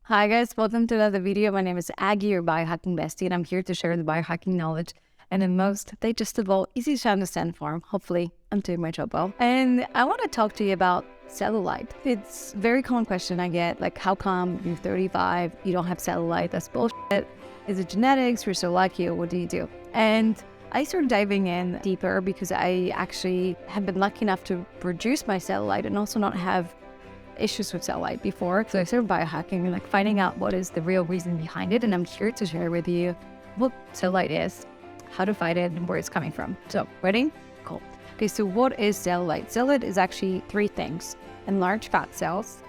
Hi guys, welcome to another video. My name is Aggie, your Biohacking Bestie, and I'm here to share the biohacking knowledge and in most digestible, easy to understand form. Hopefully, I'm doing my job well. And I want to talk to you about cellulite. It's a very common question I get, like how come you're 35, you don't have cellulite? That's bullshit. Is it genetics? You're so lucky, or what do you do? And I started diving in deeper because I actually have been lucky enough to reduce my cellulite and also not have issues with cellulite before. So I started biohacking and finding out what is the real reason behind it. And I'm here to share with you what cellulite is, how to fight it, and where it's coming from. So ready? Cool. Okay, so what is cellulite? Cellulite is actually three things: enlarged fat cells,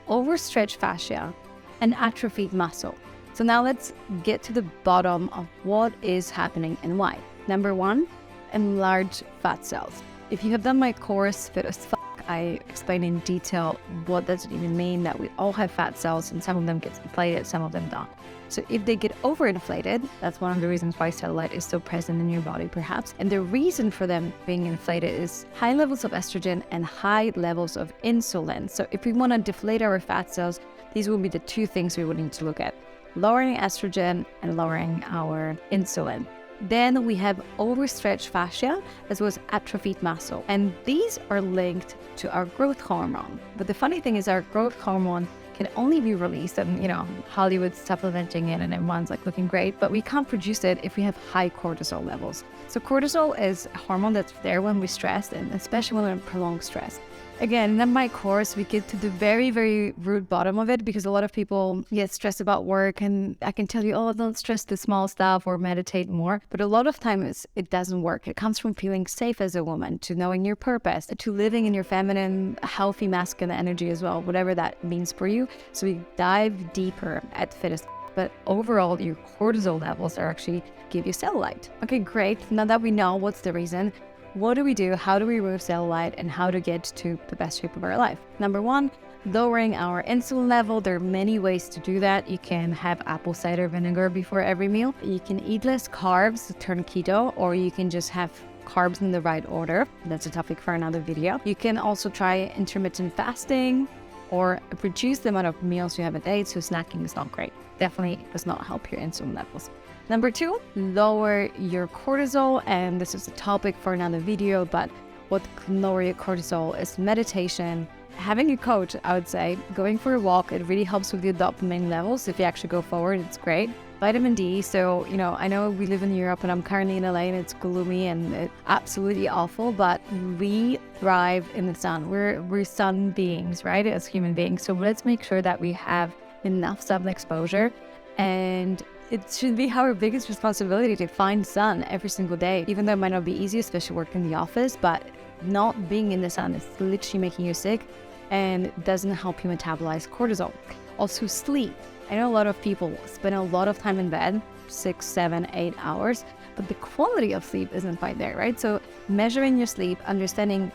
overstretched fascia, and atrophied muscle. So now let's get to the bottom of what is happening and why. Number one, enlarged fat cells. If you have done my course, Fit as Fuck, I explain in detail what does it even mean that we all have fat cells and some of them get inflated, some of them don't. So if they get overinflated, that's one of the reasons why cellulite is so present in your body perhaps. And the reason for them being inflated is high levels of estrogen and high levels of insulin. So if we want to deflate our fat cells, these will be the two things we would need to look at: lowering estrogen and lowering our insulin. Then we have overstretched fascia as well as atrophied muscle. And these are linked to our growth hormone. But the funny thing is our growth hormone can only be released, and Hollywood's supplementing it and everyone's looking great, but we can't produce it if we have high cortisol levels. So cortisol is a hormone that's there when we're stressed, and especially when we're in prolonged stress. Again, in my course, we get to the very, very root bottom of it because a lot of people get stressed about work, and I can tell you, oh, don't stress the small stuff or meditate more. But a lot of times it doesn't work. It comes from feeling safe as a woman, to knowing your purpose, to living in your feminine, healthy, masculine energy as well, whatever that means for you. So we dive deeper at Fit as Fuck. But overall, your cortisol levels are actually give you cellulite. Okay, great. Now that we know what's the reason, what do we do? How do we remove cellulite and how to get to the best shape of our life? Number one, lowering our insulin level. There are many ways to do that. You can have apple cider vinegar before every meal. You can eat less carbs, turn keto, or you can just have carbs in the right order. That's a topic for another video. You can also try intermittent fasting or reduce the amount of meals you have a day. So snacking is not great. Definitely does not help your insulin levels. Number two, lower your cortisol. And this is a topic for another video, but what can lower your cortisol is meditation, having a coach, I would say, going for a walk. It really helps with your dopamine levels. If you actually go forward, it's great. Vitamin D. So, I know we live in Europe and I'm currently in LA and it's gloomy and it's absolutely awful, but we thrive in the sun. We're sun beings, right? As human beings. So let's make sure that we have enough sun exposure, and it should be our biggest responsibility to find sun every single day, even though it might not be easy, especially working in the office, but not being in the sun is literally making you sick and doesn't help you metabolize cortisol. Also sleep. I know a lot of people spend a lot of time in bed, 6, 7, 8 hours, but the quality of sleep isn't quite there, right? So measuring your sleep, understanding,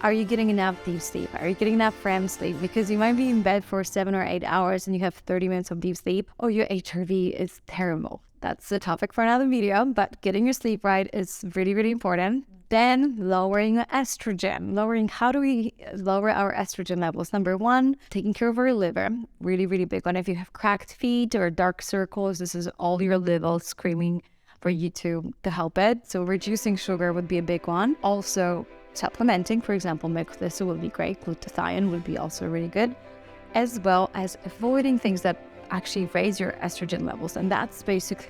are you getting enough deep sleep? Are you getting enough REM sleep? Because you might be in bed for 7 or 8 hours and you have 30 minutes of deep sleep, or your HRV is terrible. That's a topic for another video, but getting your sleep right is really, really important. Then lowering estrogen. How do we lower our estrogen levels? Number one, taking care of our liver. Really, really big one. If you have cracked feet or dark circles, this is all your liver screaming for you to help it. So reducing sugar would be a big one. Also, supplementing, for example, milk thistle would be great. Glutathione would be also really good, as well as avoiding things that actually raise your estrogen levels. And that's basically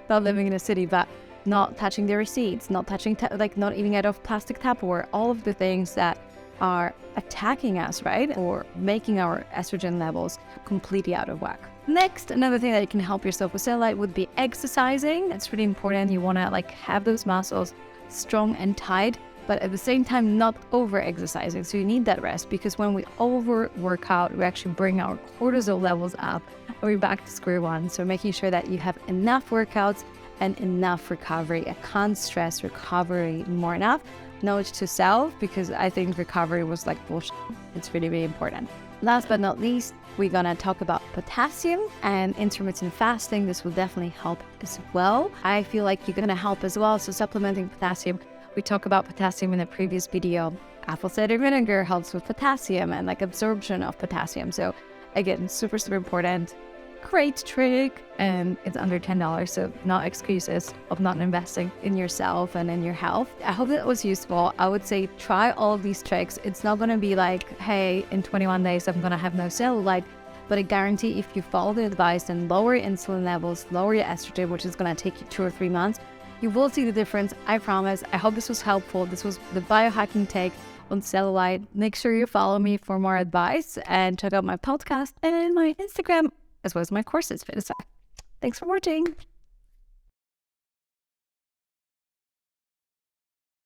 not living in a city, but not touching the receipts, not touching, not eating out of plastic Tupperware, all of the things that are attacking us, right? Or making our estrogen levels completely out of whack. Next, another thing that can help yourself with cellulite would be exercising. It's really important. You want to have those muscles strong and tight, but at the same time not over exercising. So you need that rest, because when we over work out, we actually bring our cortisol levels up and we're back to square one. So making sure that you have enough workouts and enough recovery. I can't stress recovery more enough. Note to self, because I think recovery was bullshit. It's really, really important. Last but not least, we're gonna talk about potassium and intermittent fasting. This will definitely help as well. I feel like you're gonna help as well. So supplementing potassium. We talked about potassium in a previous video. Apple cider vinegar helps with potassium and absorption of potassium. So Again, super, super important. Great trick, and it's under $10, so no excuses of not investing in yourself and in your health. I hope that was useful. I would say try all of these tricks. It's not going to be like, hey, in 21 days I'm going to have no cellulite, but I guarantee if you follow the advice and lower your insulin levels, lower your estrogen, which is going to take you 2 or 3 months, you will see the difference. I promise. I hope this was helpful. This was the biohacking take on cellulite. Make sure you follow me for more advice and check out my podcast and my Instagram, as well as my courses. Thanks for watching.